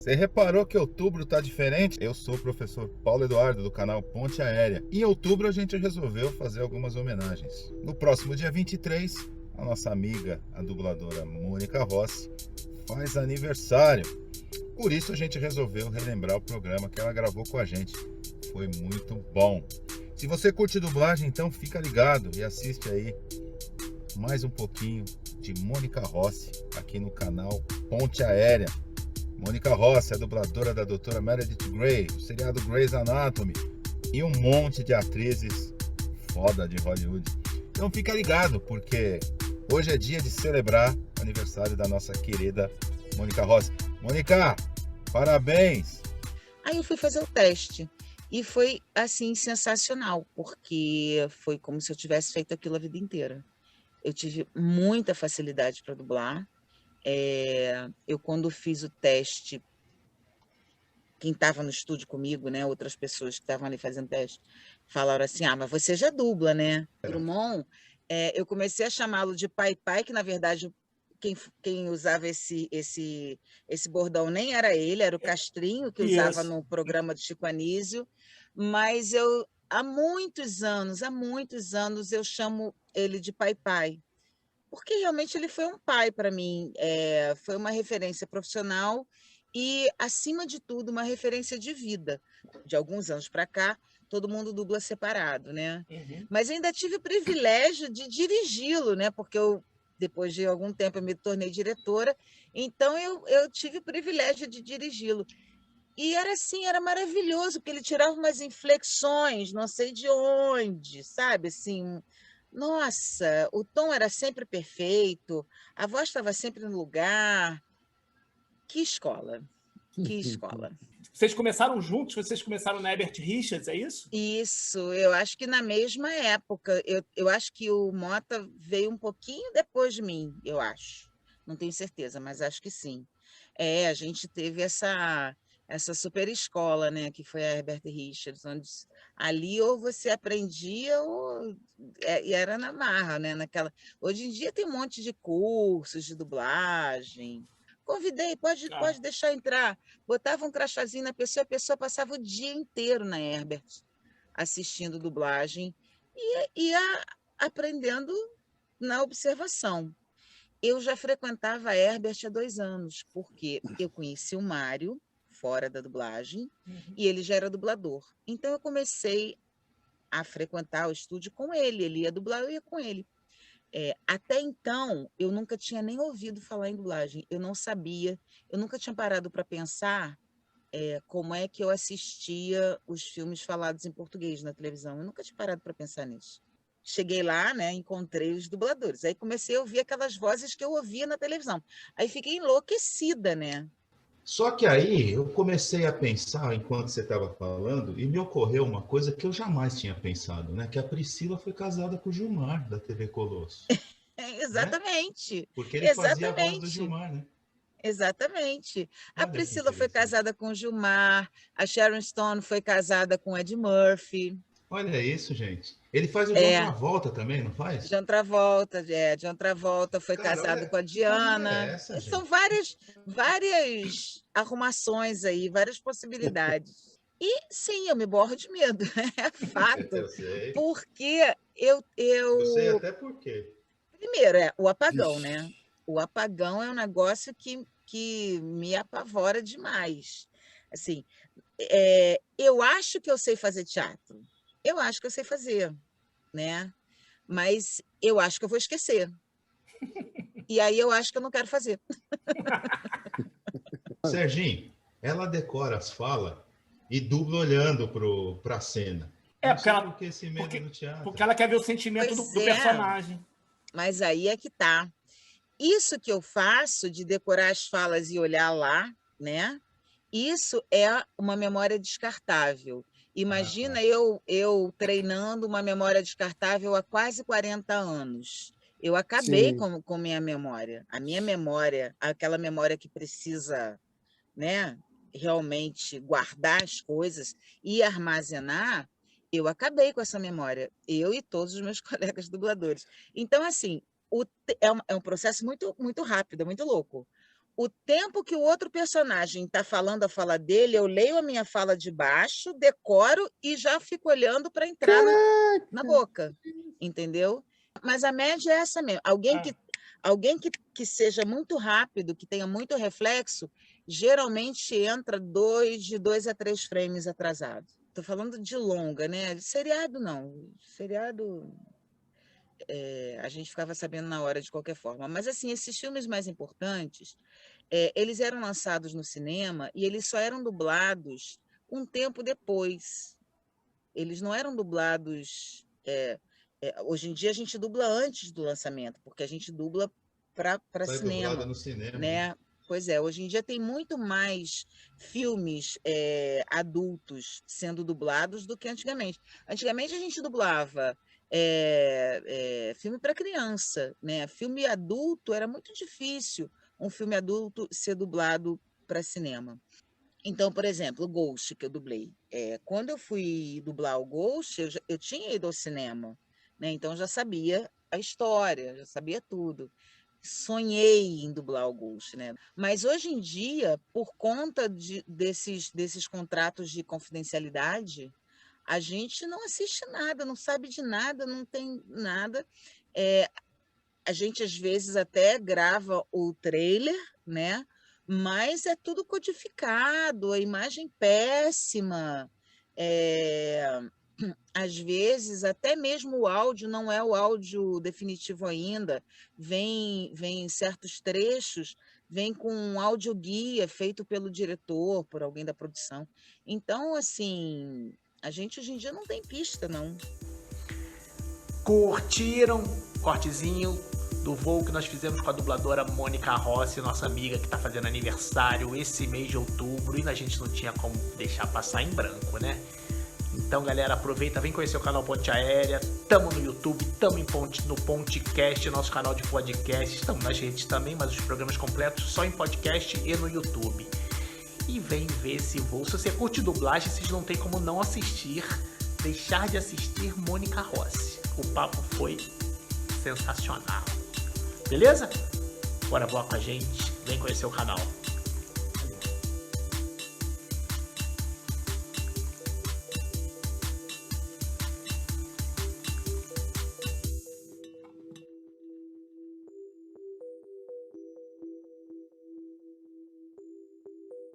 Você reparou que outubro tá diferente? Eu sou o professor Paulo Eduardo, do canal Ponte Aérea. Em outubro a gente resolveu fazer algumas homenagens. No próximo dia 23, a nossa amiga, a dubladora Mônica Rossi, faz aniversário. Por isso a gente resolveu relembrar o programa que ela gravou com a gente. Foi muito bom. Se você curte dublagem, então fica ligado e assiste aí mais um pouquinho de Mônica Rossi aqui no canal Ponte Aérea. Mônica Rossi, a dubladora da doutora Meredith Grey, o seriado Grey's Anatomy e um monte de atrizes foda de Hollywood. Então fica ligado, porque hoje é dia de celebrar o aniversário da nossa querida Mônica Rossi. Mônica, parabéns! Aí eu fui fazer o teste e foi, assim, sensacional, porque foi como se eu tivesse feito aquilo a vida inteira. Eu tive muita facilidade para dublar. Eu quando fiz o teste, quem estava no estúdio comigo, né, outras pessoas que estavam ali fazendo teste, falaram assim: "Ah, mas você já dubla, né?". Drummond, eu comecei a chamá-lo de Pai Pai, que na verdade quem usava esse bordão nem era ele, era o Castrinho, que usava Isso. no programa do Chico Anísio, mas eu há muitos anos eu chamo ele de Pai Pai, porque realmente ele foi um pai para mim, foi uma referência profissional e, acima de tudo, uma referência de vida. De alguns anos para cá, todo mundo dubla separado, né. Uhum. Mas ainda tive o privilégio de dirigi-lo, né, porque eu, depois de algum tempo, eu me tornei diretora, então eu tive o privilégio de dirigi-lo. E era assim, era maravilhoso, porque ele tirava umas inflexões, não sei de onde, sabe, assim, nossa, o tom era sempre perfeito, a voz estava sempre no lugar. Que escola, que escola. Vocês começaram juntos? Vocês começaram na Herbert Richards, é isso? Isso, eu acho que na mesma época, eu acho que o Mota veio um pouquinho depois de mim, eu acho. Não tenho certeza, mas acho que sim. É, a gente teve essa super escola, né, que foi a Herbert Richards, onde ali ou você aprendia ou e era na marra, né, naquela. Hoje em dia tem um monte de cursos de dublagem. Convidei, Ah, pode deixar entrar. Botava um crachazinho na pessoa, a pessoa passava o dia inteiro na Herbert, assistindo dublagem e ia aprendendo na observação. Eu já frequentava a Herbert há 2 anos, porque eu conheci o Mário, fora da dublagem, uhum. e ele já era dublador. Então eu comecei a frequentar o estúdio com ele, ele ia dublar, eu ia com ele. Até então, eu nunca tinha nem ouvido falar em dublagem, eu não sabia, eu nunca tinha parado para pensar, como é que eu assistia os filmes falados em português na televisão, eu nunca tinha parado para pensar nisso. Cheguei lá, né, encontrei os dubladores, aí comecei a ouvir aquelas vozes que eu ouvia na televisão, aí fiquei enlouquecida, né. Só que aí eu comecei a pensar enquanto você estava falando e me ocorreu uma coisa que eu jamais tinha pensado, né? Que a Priscila foi casada com o Gilmar da TV Colosso, né? Exatamente, Porque ele fazia a voz do exatamente. Gilmar, né? Exatamente. A Olha que Priscila foi interessante. casada com o Gilmar, a Sharon Stone foi casada com o Ed Murphy. Olha isso, gente. Ele faz o John É, Travolta também, não faz? John Travolta foi Cara, casado olha, com a que família é Diana. essa, São gente? várias arrumações aí, várias possibilidades. E sim, eu me borro de medo, é fato, Eu sei. porque Eu sei eu até por quê. primeiro, o apagão, né. Vixe. O apagão é um negócio que me apavora demais. Assim, eu acho que eu sei fazer teatro, eu acho que eu sei fazer, né, mas eu acho que eu vou esquecer. E aí eu acho que eu não quero fazer. Serginho, ela decora as falas e dubla olhando para a cena. É, Não sei por que esse medo no porque teatro. ela quer ver o sentimento do, Pois do é, personagem. mas aí é que tá. Isso que eu faço de decorar as falas e olhar lá, né, isso é uma memória descartável. Ah, tá. Imagina eu treinando uma memória descartável há quase 40 anos. Eu acabei Sim, com minha memória. A minha memória, aquela memória que precisa, né, realmente guardar as coisas e armazenar, eu acabei com essa memória, eu e todos os meus colegas dubladores. Então, assim, é um processo muito, muito rápido, é muito louco. o tempo que o outro personagem está falando a fala dele, eu leio a minha fala de baixo, decoro e já fico olhando para entrar na boca, entendeu? Mas a média é essa mesmo. Alguém que seja muito rápido, que tenha muito reflexo, geralmente entra de 2 a 3 frames atrasado. Estou falando de longa, né? De seriado, não. Seriado, a gente ficava sabendo na hora de qualquer forma. Mas, assim, esses filmes mais importantes, eles eram lançados no cinema e eles só eram dublados um tempo depois. Eles não eram dublados... hoje em dia a gente dubla antes do lançamento, porque a gente dubla para cinema, no cinema, né? Pois é, hoje em dia tem muito mais filmes adultos sendo dublados do que antigamente. Antigamente a gente dublava filme para criança, né? Filme adulto era muito difícil um filme adulto ser dublado para cinema. Então, por exemplo, o Ghost, que eu dublei. Quando eu fui dublar o Ghost, eu tinha ido ao cinema, né? Então, já sabia a história, já sabia tudo. Sonhei em dublar o Ghost, né? Mas, hoje em dia, por conta desses contratos de confidencialidade, a gente não assiste nada, não sabe de nada, não tem nada. A gente, às vezes, até grava o trailer, né? Mas é tudo codificado, a imagem péssima. Às vezes, até mesmo o áudio não é o áudio definitivo ainda. Vem certos trechos, vem com um audioguia feito pelo diretor, por alguém da produção. Então, assim, a gente hoje em dia não tem pista, não. Curtiram o cortezinho do voo que nós fizemos com a dubladora Mônica Rossi, nossa amiga que está fazendo aniversário esse mês de outubro, e a gente não tinha como deixar passar em branco, né? Então, galera, aproveita, vem conhecer o canal Ponte Aérea, tamo no YouTube, tamo no Pontecast, nosso canal de podcast, estamos nas redes também, mas os programas completos só em podcast e no YouTube. E vem ver esse voo. Se você curte dublagem, vocês não tem como não deixar de assistir Mônica Rossi. O papo foi sensacional. Beleza? Bora voar com a gente, vem conhecer o canal.